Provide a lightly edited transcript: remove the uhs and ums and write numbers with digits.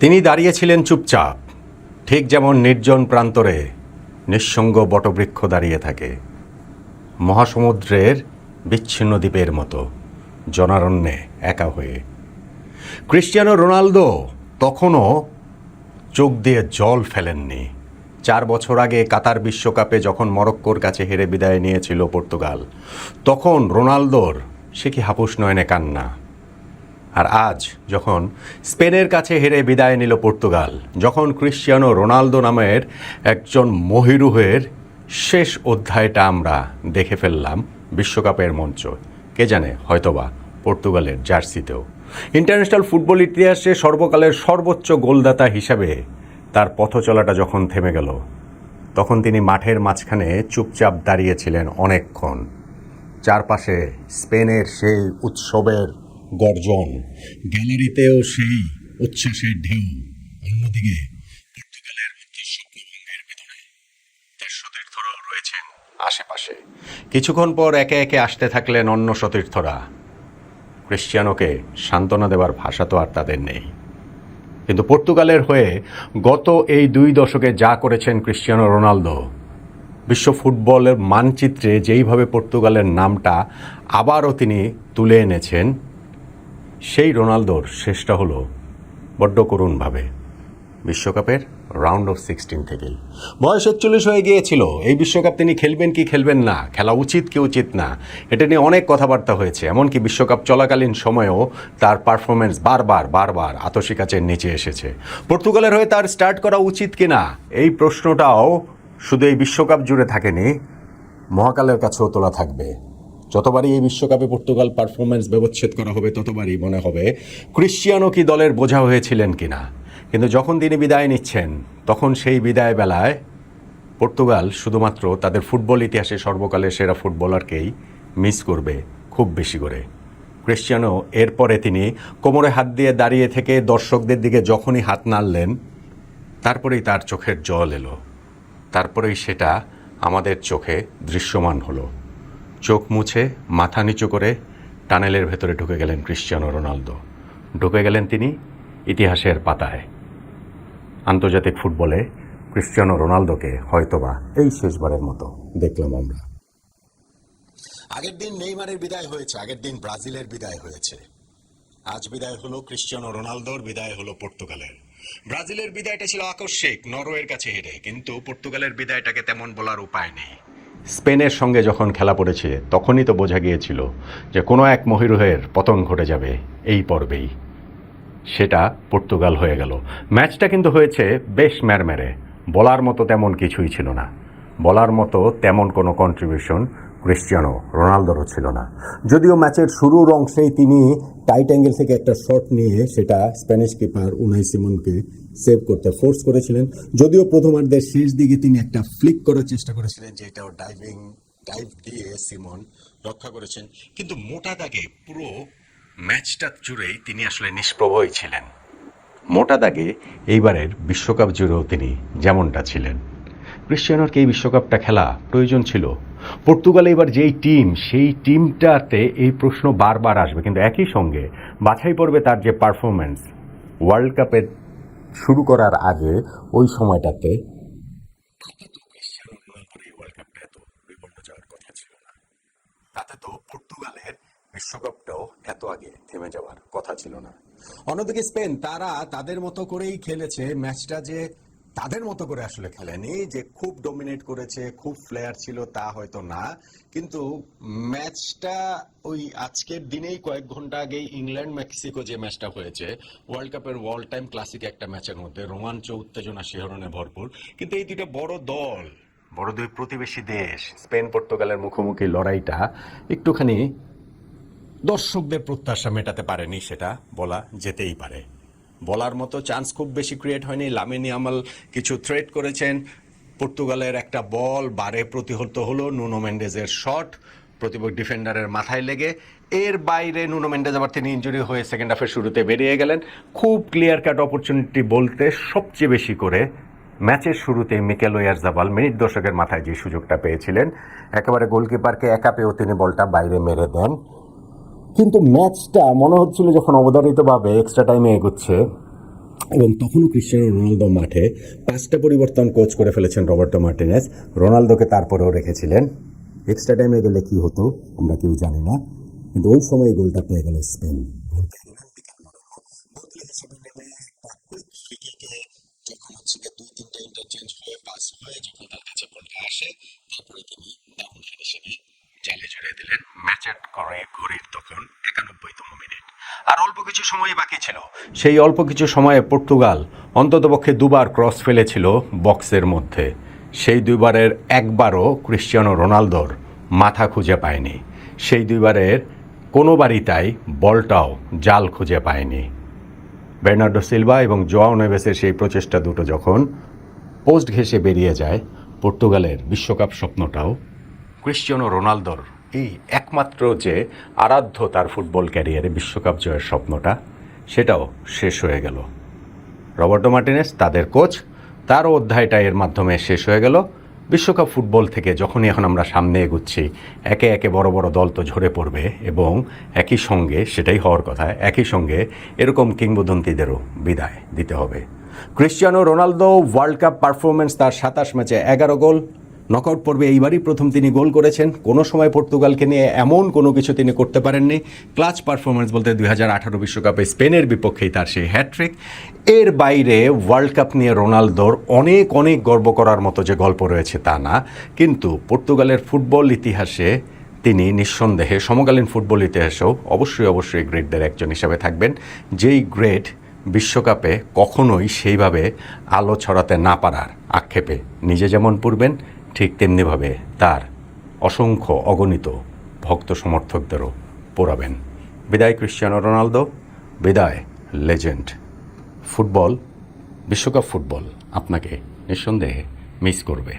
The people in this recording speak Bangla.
তিনি দাঁড়িয়েছিলেন চুপচাপ, ঠিক যেমন নির্জন প্রান্তরে নিঃসঙ্গ বটবৃক্ষ দাঁড়িয়ে থাকে, মহাসমুদ্রের বিচ্ছিন্ন দ্বীপের মতো জনারণ্যে একা হয়ে। ক্রিস্টিয়ানো রোনালদো তখনও চোখ দিয়ে জল ফেলেননি। 4 বছর আগে কাতার বিশ্বকাপে যখন মরক্কোর কাছে হেরে বিদায় নিয়েছিল পর্তুগাল, তখন রোনালদোর সে কি হাপুস নয়নে কান্না। আর আজ যখন স্পেনের কাছে হেরে বিদায় নিল পর্তুগাল, যখন ক্রিস্টিয়ানো রোনালদো নামের একজন মহিরুহের শেষ অধ্যায়টা আমরা দেখে ফেললাম বিশ্বকাপের মঞ্চ, কে জানে হয়তোবা পর্তুগালের জার্সিতেও। ইন্টারন্যাশনাল ফুটবল ইতিহাসে সর্বকালের সর্বোচ্চ গোলদাতা হিসাবে তার পথ চলাটা যখন থেমে গেল, তখন তিনি মাঠের মাঝখানে চুপচাপ দাঁড়িয়েছিলেন অনেকক্ষণ। চারপাশে স্পেনের সেই উৎসবের গর্জন, গ্যালারিতেও সেই উচ্ছ্বাসের ঢেউ। অন্যদিকে পর্তুগালের স্বপ্নভঙ্গের ভিতরে তার সতীর্থরাও রয়েছেন আশেপাশে। কিছুক্ষণ পর একে একে আসতে থাকলেন অন্য সতীর্থরা। ক্রিস্টিয়ানোকে সান্ত্বনা দেওয়ার ভাষা তো আর তাদের নেই। কিন্তু পর্তুগালের হয়ে গত এই 2 দশকে যা করেছেন ক্রিস্টিয়ানো রোনালদো, বিশ্ব ফুটবলের মানচিত্রে যেইভাবে পর্তুগালের নামটা আবারও তিনি তুলে এনেছেন, সেই রোনালদোর শেষটা হলো বড্ড করুণভাবে বিশ্বকাপের রাউন্ড অফ 16 থেকেই। বয়স 41 হয়ে গিয়েছিল। এই বিশ্বকাপ তিনি খেলবেন কি খেলবেন না, খেলা উচিত কি উচিত না, এটা নিয়ে অনেক কথাবার্তা হয়েছে। এমনকি বিশ্বকাপ চলাকালীন সময়েও তার পারফরমেন্স বারবার আতশি কাচের নিচে এসেছে। পর্তুগালের হয়ে তার স্টার্ট করা উচিত কিনা, এই প্রশ্নটাও শুধু এই বিশ্বকাপ জুড়ে থাকেনি, মহাকালের কাছেও তোলা থাকবে। যতবারই এই বিশ্বকাপে পর্তুগাল পারফরমেন্স ব্যবচ্ছেদ করা হবে, ততবারই মনে হবে ক্রিস্টিয়ানো কি দলের বোঝা হয়েছিলেন কিনা। কিন্তু যখন তিনি বিদায় নিচ্ছেন, তখন সেই বিদায় বেলায় পর্তুগাল শুধুমাত্র তাদের ফুটবল ইতিহাসে সর্বকালের সেরা ফুটবলারকেই মিস করবে খুব বেশি করে। ক্রিস্টিয়ানো এরপরে তিনি কোমরে হাত দিয়ে দাঁড়িয়ে থেকে দর্শকদের দিকে যখনই হাত নাড়লেন, তারপরেই তার চোখের জল এলো। তারপরেই সেটা আমাদের চোখে দৃশ্যমান হলো। চোখ মুছে মাথা নিচু করে টানেলের ভেতরে ঢুকে গেলেন ক্রিস্টিয়ানো রোনালদো। ঢুকে গেলেন তিনি ইতিহাসের পাতায়। আন্তর্জাতিক ফুটবলে ক্রিস্টিয়ানো রোনালদোকে হয়তোবা এই শেষবারের মতো দেখলাম আমরা। আগের দিন নেইমারের বিদায় হয়েছে, আগের দিন ব্রাজিলের বিদায় হয়েছে, আজ বিদায় হলো ক্রিস্টিয়ানো রোনালদোর, বিদায় হলো পর্তুগালের। ব্রাজিলের বিদায়টা ছিল আকস্মিক, নরওয়ের কাছে হেরে, কিন্তু পর্তুগালের বিদায়টাকে তেমন বলার উপায় নেই। স্পেনের সঙ্গে যখন খেলা পড়েছে, তখনই তো বোঝা গিয়েছিল যে কোনো এক মহিরুহের পতন ঘটে যাবে এই পর্বেই। সেটা পর্তুগাল হয়ে গেল। ম্যাচটা কিন্তু হয়েছে বেশ ম্যারম্যারে। বলার মতো তেমন কিছুই ছিল না, বলার মতো তেমন কোনো কন্ট্রিবিউশন ক্রিস্টিয়ানো রোনালদোরও ছিল না। যদিও ম্যাচের শুরুর অংশেই তিনি টাইট অ্যাঙ্গেল থেকে একটা শট নিয়ে সেটা স্প্যানিশ কিপার উনাই সিমনকে সেভ করতে ফোর্স করেছিলেন। যদিও প্রথমার্ধের শেষ দিকে তিনি একটা ফ্লিক করার চেষ্টা করেছিলেন, যেটাও ডাইভ দিয়ে সিমন রক্ষা করেছেন। কিন্তু মোটা দাগে পুরো ম্যাচটা জুড়েই তিনি আসলে নিষ্প্রভই ছিলেন। মোটা দাগে এইবারের বিশ্বকাপ জুড়েও তিনি যেমনটা ছিলেন। ক্রিস্টিয়ানোর কি এই বিশ্বকাপটা খেলা প্রয়োজন ছিল? পর্তুগাল এবার যেই টিম, সেই টিমটাতে এই প্রশ্ন বারবার আসবে। কিন্তু একই সঙ্গে বাছাই পর্বে তার যে পারফরমেন্স, ওয়ার্ল্ড কাপের শুরু করার আগে ওই সময়টাতে ক্রিস্টিয়ানো রোনালদোর এই ওয়ার্ল্ড কাপটা এত বিপন্ন যাওয়ার কথা ছিল না। তাতে তো পর্তুগালের বিশ্বকাপটাও এত আগে থেমে যাওয়ার কথা ছিল না। অন্যদিকে স্পেন, তারা তাদের মতো করেই খেলেছে ম্যাচটা। যে তাদের মতো করে আসলে খেলেনি যে খুব ডমিনেট করেছে, খুব ফ্লেয়ার ছিল, তা হয়তো না। কিন্তু ম্যাচটা ওই আজকের দিনেই কয়েক ঘন্টা আগেই ইংল্যান্ড মেক্সিকো যে ম্যাচটা হয়েছে, ওয়ার্ল্ড কাপের অল টাইম ক্লাসিক একটা ম্যাচের মধ্যে রোমাঞ্চ, উত্তেজনা, শিহরণে ভরপুর। কিন্তু এই দুটো বড় দল, বড় দুই প্রতিবেশী দেশ, স্পেন পর্তুগালের মুখোমুখি লড়াইটা একটুখানি দর্শকদের প্রত্যাশা মেটাতে পারেনি, সেটা বলা যেতেই পারে। বলার মতো চান্স খুব বেশি ক্রিয়েট হয়নি। লামিন ইয়ামাল কিছু থ্রেট করেছেন, পর্তুগালের একটা বল বারে প্রতিহত হলো, নুনো মেন্ডেজের শট প্রতিপক্ষ ডিফেন্ডারের মাথায় লেগে। এর বাইরে নুনো মেন্ডেজ আবার তিনি ইনজুরি হয়ে সেকেন্ড হাফের শুরুতে বেরিয়ে গেলেন। খুব ক্লিয়ার কাট অপরচুনিটি বলতে সবচেয়ে বেশি করে ম্যাচের শুরুতে মিকেল ওয়ারজাবাল মিনিট 10 মাথায় যে সুযোগটা পেয়েছিলেন, একেবারে গোলকিপারকে একা পেয়েও তিনি বলটা বাইরে মেরে দেন। কিন্তু ম্যাচটা মনে হচ্ছিল যখন অবধারিতভাবে এক্সট্রা টাইমে এগোচ্ছে, এবং তখনও ক্রিশ্চিয়ানো রোনালদো মাঠে 5টা পরিবর্তন কোচ করে ফেলেছেন রবার্টো মার্টিনেজ। রোনালদোকে তারপরেও রেখেছিলেন। এক্সট্রা টাইমে গেলে কি হতো আমরা কেউ জানি না, কিন্তু ওই সময় গোলটা পেয়ে গেল স্পেন। যখন হচ্ছে 2-3টা ইন্টারচেঞ্জ হয়ে পাস হয়ে যখন তার কাছে বলটা আসে, তারপরে তিনি ডাউন হিসেবে জালে জড়িয়ে দিলেন। ম্যাচের করে ঘড়ির তখন 91তম মিনিট, আর অল্প কিছু সময় বাকি ছিল। সেই অল্প কিছু সময়ে পর্তুগাল অন্ততপক্ষে দুবার ক্রস ফেলেছিল বক্সের মধ্যে। সেই দুইবারের একবারও ক্রিশ্চিয়ানো রোনালদোর মাথা খুঁজে পায়নি। সেই দুইবারের কোনোবারই তাই বলটাও জাল খুঁজে পায়নি। বের্নার্ডো সিলভা এবং জোয়াও নেভেসের সেই প্রচেষ্টা দুটো যখন পোস্ট ঘেঁষে বেরিয়ে যায়, পর্তুগালের বিশ্বকাপ স্বপ্নটাও, ক্রিশ্চিয়ানো রোনালদোর এই একমাত্র যে আরাধ্য তার ফুটবল ক্যারিয়ারে বিশ্বকাপ জয়ের স্বপ্নটা, সেটাও শেষ হয়ে গেল। রবার্টো মার্টিনেজ তাদের কোচ, তারও অধ্যায়টা এর মাধ্যমে শেষ হয়ে গেল। বিশ্বকাপ ফুটবল থেকে যখনই এখন আমরা সামনে এগুচ্ছি, একে একে বড় বড় দল তো ঝরে পড়বে, এবং একই সঙ্গে, সেটাই হওয়ার কথা, একই সঙ্গে এরকম কিংবদন্তিদেরও বিদায় দিতে হবে। Cristiano Ronaldo world cup performance, তার 27 ম্যাচে 11 গোল। নকআউট পর্বে এইবারই প্রথম তিনি গোল করেছেন। কোনো সময় পর্তুগালকে নিয়ে এমন কোনো কিছু তিনি করতে পারেননি। ক্লাচ পারফরমেন্স বলতে 2018 বিশ্বকাপে স্পেনের বিপক্ষেই তার সেই হ্যাট্রিক। এর বাইরে ওয়ার্ল্ড কাপ নিয়ে রোনালদোর অনেক অনেক গর্ব করার মতো যে গল্প রয়েছে তা না, কিন্তু পর্তুগালের ফুটবল ইতিহাসে তিনি নিঃসন্দেহে সমকালীন ফুটবল ইতিহাসেও অবশ্যই গ্রেটদের একজন হিসাবে থাকবেন, যেই গ্রেট বিশ্বকাপে কখনোই সেইভাবে আলো ছড়াতে না পারার আক্ষেপে নিজে যেমন পড়বেন, ঠিক তেমনিভাবে তার অসংখ্য অগণিত ভক্ত সমর্থকদেরও পোড়াবেন। বিদায় ক্রিশ্চিয়ানো রোনালদো, বিদায় লেজেন্ড। ফুটবল, বিশ্বকাপ ফুটবল আপনাকে নিঃসন্দেহে মিস করবে।